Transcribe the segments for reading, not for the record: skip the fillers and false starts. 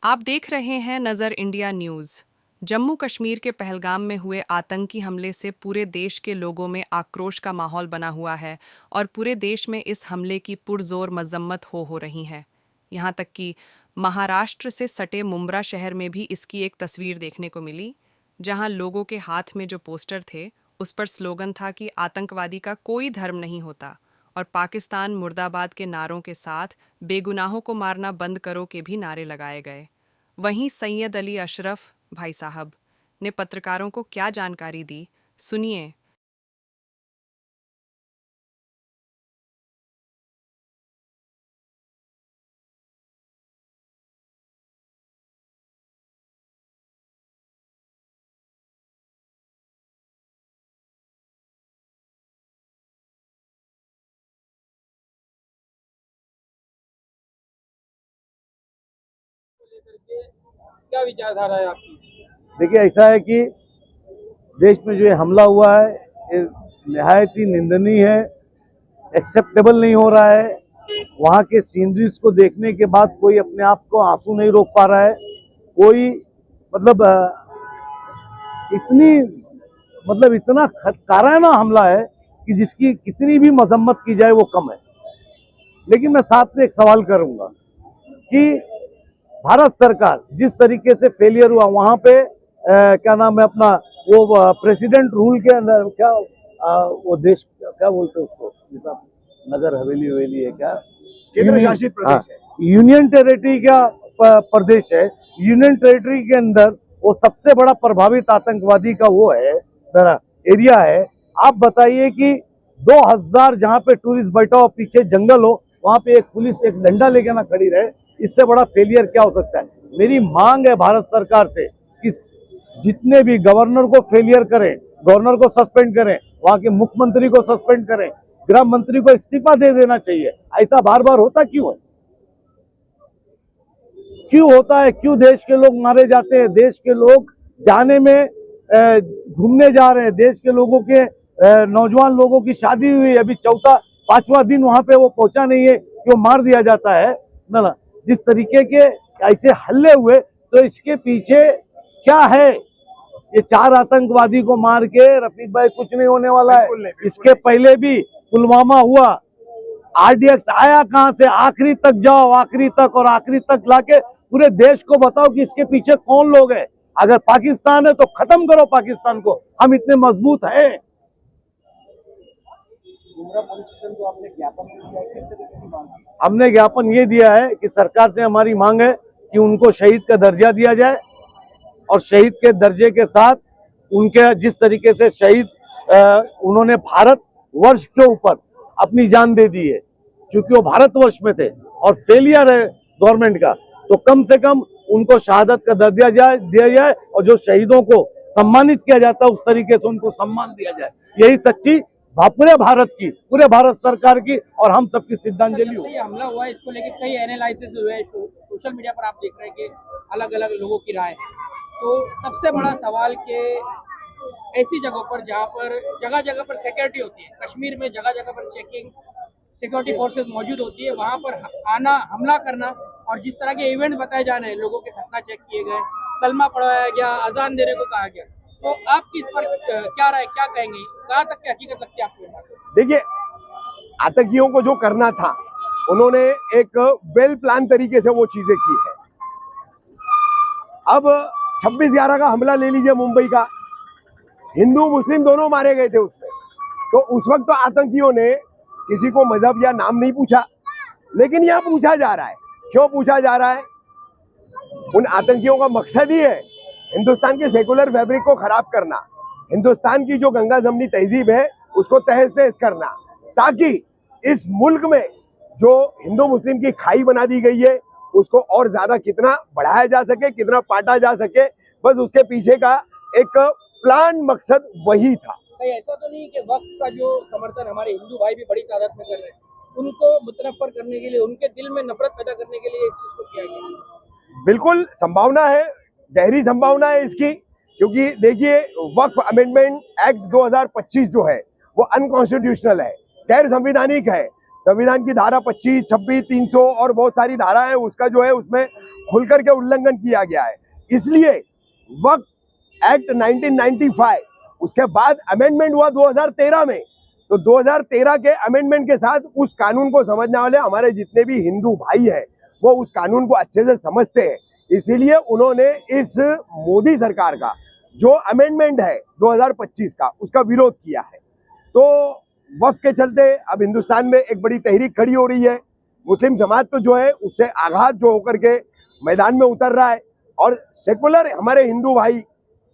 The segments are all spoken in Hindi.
आप देख रहे हैं नज़र इंडिया न्यूज़। जम्मू कश्मीर के पहलगाम में हुए आतंकी हमले से पूरे देश के लोगों में आक्रोश का माहौल बना हुआ है और पूरे देश में इस हमले की पुरजोर मजम्मत हो रही है। यहाँ तक कि महाराष्ट्र से सटे मुंब्रा शहर में भी इसकी एक तस्वीर देखने को मिली, जहाँ लोगों के हाथ में जो पोस्टर थे उस पर स्लोगन था कि आतंकवादी का कोई धर्म नहीं होता, और पाकिस्तान मुर्दाबाद के नारों के साथ बेगुनाहों को मारना बंद करो के भी नारे लगाए गए। वहीं सैयद अली अशरफ भाई साहब ने पत्रकारों को क्या जानकारी दी, सुनिए। क्या विचारधारा है आपकी? देखिए, ऐसा है कि देश में जो ये हमला हुआ है ये निहायत ही निंदनीय है, एक्सेप्टेबल नहीं हो रहा है। वहाँ के सीनरीज को देखने के बाद कोई अपने आप को आंसू नहीं रोक पा रहा है। कोई मतलब इतनी इतना काराना हमला है कि जिसकी कितनी भी मजम्मत की जाए वो कम है। लेकिन मैं साथ में एक सवाल करूंगा कि भारत सरकार जिस तरीके से फेलियर हुआ वहां पे क्या नाम है अपना वो प्रेसिडेंट रूल के अंदर क्या वो देश क्या बोलते हैं उसको, नगर हवेली हवेली है क्या, केंद्र शासित प्रदेश है, यूनियन टेरिटरी का प्रदेश है। यूनियन टेरिटरी के अंदर वो सबसे बड़ा प्रभावित आतंकवादी का वो है एरिया है। आप बताइए कि 2000 जहाँ पे टूरिस्ट बैठा हो, पीछे जंगल हो, वहां पे एक पुलिस एक डंडा लेके ना खड़ी रहे, इससे बड़ा फेलियर क्या हो सकता है। मेरी मांग है भारत सरकार से कि जितने भी गवर्नर को फेलियर करें, गवर्नर को सस्पेंड करें, वहां के मुख्यमंत्री को सस्पेंड करें, गृह मंत्री को इस्तीफा दे देना चाहिए। ऐसा बार बार होता क्यों है? क्यों होता है? क्यों देश के लोग मारे जाते हैं? देश के लोग जाने में घूमने जा रहे हैं, देश के लोगों के नौजवान लोगों की शादी हुई, अभी चौथा पांचवा दिन वहां पे वो पहुंचा नहीं है कि वो मार दिया जाता है ना। जिस तरीके के ऐसे हल्ले हुए, तो इसके पीछे क्या है? ये 4 आतंकवादी को मार के रफीक भाई कुछ नहीं होने वाला है। इसके पहले भी पुलवामा हुआ, आरडीएक्स आया कहां से? आखिरी तक जाओ, आखिरी तक, और आखिरी तक लाके पूरे देश को बताओ कि इसके पीछे कौन लोग हैं। अगर पाकिस्तान है तो खत्म करो पाकिस्तान को, हम इतने मजबूत हैं। पुलिस स्टेशन को आपने ज्ञापन दिया है, किस तरीके की मांग है? हमने ज्ञापन ये दिया है कि सरकार से हमारी मांग है कि उनको शहीद का दर्जा दिया जाए, और शहीद के दर्जे के साथ उनके जिस तरीके से शहीद उन्होंने भारत वर्ष के ऊपर अपनी जान दे दी है, क्योंकि वो भारतवर्ष में थे और फेलियर है गवर्नमेंट का, तो कम से कम उनको शहादत का दर्जा दिया जाए, और जो शहीदों को सम्मानित किया जाता है उस तरीके से उनको सम्मान दिया जाए। यही सच्ची पूरे भारत की, पूरे भारत सरकार की और हम सबकी श्रद्धांजलि हो। ये हमला हुआ है, इसको लेके कई एनालिसिस हुए, सोशल मीडिया पर आप देख रहे हैं कि अलग अलग लोगों की राय। तो सबसे बड़ा सवाल कि ऐसी जगहों पर जहाँ पर जगह जगह पर सिक्योरिटी होती है, कश्मीर में जगह जगह पर चेकिंग सिक्योरिटी फोर्सेस मौजूद होती है, वहाँ पर आना, हमला करना, और जिस तरह के इवेंट बताए जा रहे हैं, लोगों के खतना चेक किए गए, कलमा पढ़ाया गया, अजान देने को कहा गया, तो आपकी इस पर क्या राय, क्या कहेंगे? कहाँ तक की हकीकत लगती है आपको? देखिए, आतंकियों को जो करना था उन्होंने एक वेल प्लान तरीके से वो चीजें की है। अब 26/11 का हमला ले लीजिए, मुंबई का, हिंदू मुस्लिम दोनों मारे गए थे उसमें। तो उस वक्त तो आतंकियों ने किसी को मजहब या नाम नहीं पूछा, लेकिन यह पूछा जा रहा है। क्यों पूछा जा रहा है? उन आतंकियों का मकसद ही है हिंदुस्तान के सेकुलर फैब्रिक को खराब करना, हिंदुस्तान की जो गंगा जमनी तहजीब है उसको तहस नहस करना, ताकि इस मुल्क में जो हिंदू मुस्लिम की खाई बना दी गई है उसको और ज्यादा कितना बढ़ाया जा सके, कितना पाटा जा सके, बस उसके पीछे का एक प्लान मकसद वही था। कहीं ऐसा तो नहीं कि वक्त का जो समर्थन हमारे हिंदू भाई भी बड़ी तादाद में कर रहे हैं, उनको मुतनफर करने के लिए, उनके दिल में नफरत पैदा करने के लिए इस चीज को किया गया? बिल्कुल संभावना है, गहरी संभावना है इसकी, क्योंकि देखिए वक्फ अमेंडमेंट एक्ट 2025 जो है वो अनकॉन्स्टिट्यूशनल है, गैर संवैधानिक है। संविधान की धारा 25, 26, 300 और बहुत सारी धारा है, उसका जो है उसमें खुलकर के उल्लंघन किया गया है। इसलिए वक्त एक्ट 1995 उसके बाद अमेंडमेंट हुआ 2013 में, तो 2013 के अमेंडमेंट के साथ उस कानून को समझने वाले हमारे जितने भी हिंदू भाई हैं वो उस कानून को अच्छे से समझते हैं। इसीलिए उन्होंने इस मोदी सरकार का जो अमेंडमेंट है 2025 का उसका विरोध किया है। तो वक्त के चलते अब हिंदुस्तान में एक बड़ी तहरीक खड़ी हो रही है। मुस्लिम समाज तो जो है उससे आघात जो होकर के मैदान में उतर रहा है, और सेकुलर हमारे हिंदू भाई,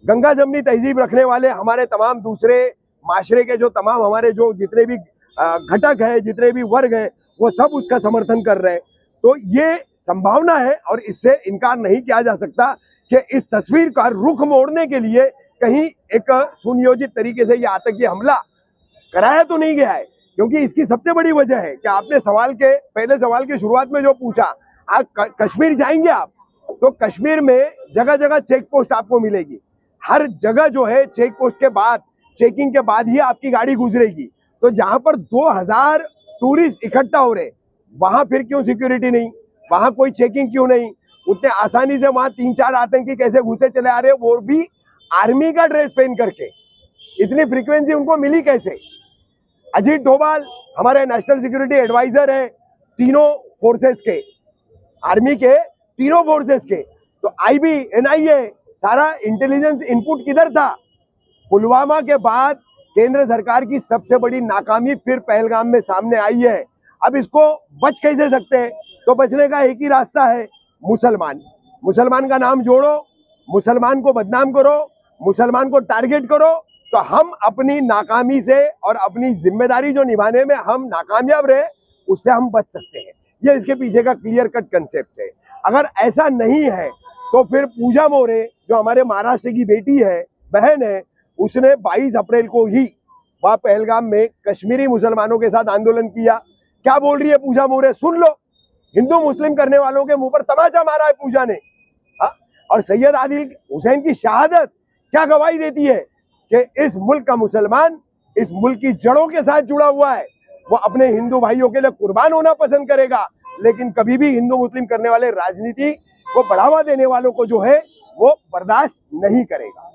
गंगा जमनी तहजीब रखने वाले हमारे तमाम दूसरे माशरे के जो तमाम हमारे जो जितने भी घटक है, जितने भी वर्ग हैं, वो सब उसका समर्थन कर रहे हैं। तो ये संभावना है और इससे इनकार नहीं किया जा सकता कि इस तस्वीर का रुख मोड़ने के लिए कहीं एक सुनियोजित तरीके से ये आतंकी हमला कराया तो नहीं गया है। क्योंकि इसकी सबसे बड़ी वजह है कि आपने पहले सवाल की शुरुआत में जो पूछा, आप कश्मीर जाएंगे आप तो कश्मीर में जगह जगह चेक पोस्ट आपको मिलेगी। हर जगह जो है चेक पोस्ट के बाद, चेकिंग के बाद ही आपकी गाड़ी गुजरेगी। तो जहां पर 2000 टूरिस्ट इकट्ठा हो रहे, वहां फिर क्यों सिक्योरिटी नहीं, वहां कोई चेकिंग क्यों नहीं? उतने आसानी से वहां 3-4 आतंकी कैसे घुसे चले आ रहे, वो भी आर्मी का ड्रेस पहन करके? इतनी फ्रीक्वेंसी उनको मिली कैसे? अजीत डोभाल हमारे नेशनल सिक्योरिटी एडवाइजर हैं तीनों फोर्सेस के, आर्मी के तीनों फोर्सेस के। तो आईबी, एनआईए, सारा इंटेलिजेंस इनपुट किधर था? पुलवामा के बाद केंद्र सरकार की सबसे बड़ी नाकामी फिर पहलगाम में सामने आई है। अब इसको बच कैसे सकते हैं? तो बचने का एक ही रास्ता है, मुसलमान का नाम जोड़ो, मुसलमान को बदनाम करो, मुसलमान को टारगेट करो, तो हम अपनी नाकामी से और अपनी जिम्मेदारी जो निभाने में हम नाकामयाब रहे उससे हम बच सकते हैं। ये इसके पीछे का क्लियर कट कंसेप्ट है। अगर ऐसा नहीं है तो फिर पूजा मोरे जो हमारे महाराष्ट्र की बेटी है, बहन है, उसने 22 अप्रैल को ही वहां पहलगाम में कश्मीरी मुसलमानों के साथ आंदोलन किया। क्या बोल रही है पूजा मोरे? सुन लो, हिंदू मुस्लिम करने वालों के मुंह पर तमाचा मारा है पूजा ने। और सैयद आदिल हुसैन की शहादत क्या गवाही देती है कि इस मुल्क का मुसलमान इस मुल्क की जड़ों के साथ जुड़ा हुआ है, वो अपने हिंदू भाइयों के लिए कुर्बान होना पसंद करेगा, लेकिन कभी भी हिंदू मुस्लिम करने वाले राजनीति को बढ़ावा देने वालों को जो है वो बर्दाश्त नहीं करेगा।